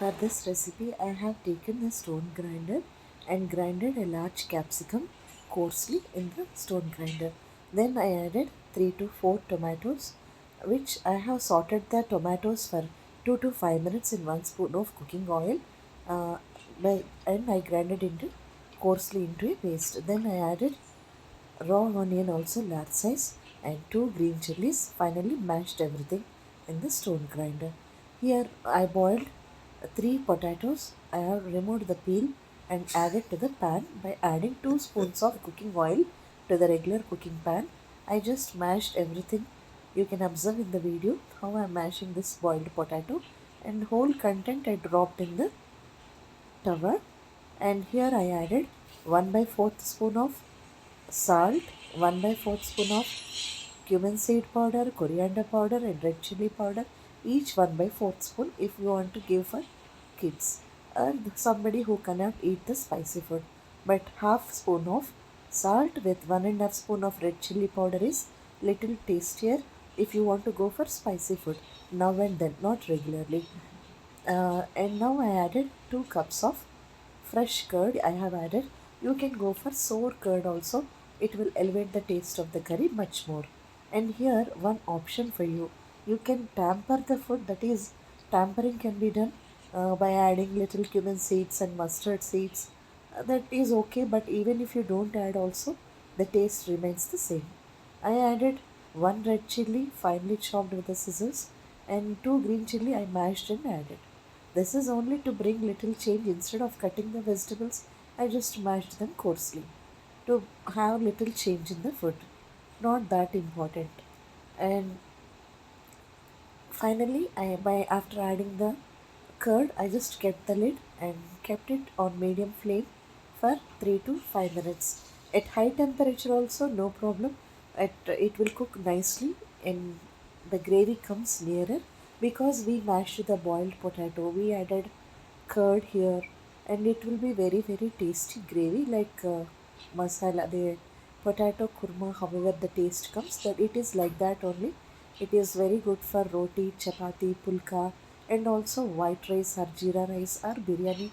For this recipe, I have taken a stone grinder and grinded a large capsicum coarsely in the stone grinder. Then I added 3 to 4 tomatoes, which I have sauteed the tomatoes for 2 to 5 minutes in 1 spoon of cooking oil, uh, and I grinded into coarsely into a paste. Then I added raw onion also large size and 2 green chilies. Finally mashed everything in the stone grinder. Here I boiled 3 potatoes. I have removed the peel and added to the pan by adding 2 spoons of cooking oil to the regular cooking pan. I just mashed everything. You can observe in the video how I am mashing this boiled potato, and whole content I dropped in the tawa. And here I added 1 by 4th spoon of salt, 1 by 4th spoon of cumin seed powder, coriander powder, and red chili powder, each 1 by 4th spoon if you want to give for kids or somebody who cannot eat the spicy food. But half spoon of salt with 1.5 spoon of red chili powder is little tastier if you want to go for spicy food now and then, not regularly. And now I added 2 cups of fresh curd. I have added. You can go for sour curd also. It will elevate the taste of the curry much more. And here one option for you. You can tamper the food. That is, tampering can be done by adding little cumin seeds and mustard seeds. That is okay. But even if you don't add also, the taste remains the same. I added 1 red chili finely chopped with the scissors and 2 green chili I mashed and added. This is only to bring little change. Instead of cutting the vegetables, I just mashed them coarsely to have little change in the food. Not that important. And finally, by after adding the curd, I just kept the lid and kept it on medium flame for 3 to 5 minutes. At high temperature also, no problem. It will cook nicely and the gravy comes nearer because we mashed the boiled potato. We added curd here, and it will be very very tasty gravy like masala, the potato kurma. However the taste comes, that it is like that only. It is very good for roti, chapati, pulka, and also white rice or jeera rice or biryani.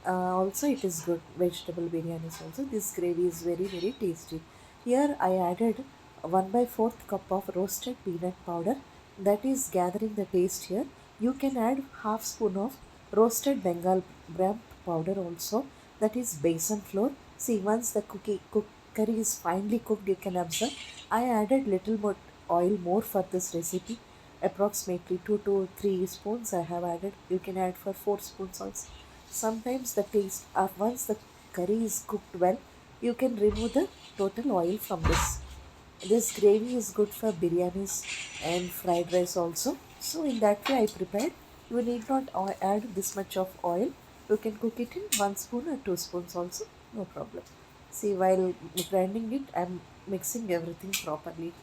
Also, it is good. Vegetable biryanis also. This gravy is very very tasty. Here I added 1 by 4th cup of roasted peanut powder. That is gathering the taste here. You can add half spoon of roasted Bengal gram powder also. That is besan flour. See, once the curry is finely cooked, you can observe. I added little more oil more for this recipe. Approximately 2 to 3 spoons I have added. You can add for 4 spoons also. Sometimes the taste, once the curry is cooked well, you can remove the total oil from this. This gravy is good for biryanis and fried rice also. So in that way I prepared. You need not add this much of oil. You can cook it in 1 spoon or 2 spoons also. No problem. See, while grinding it, I'm mixing everything properly.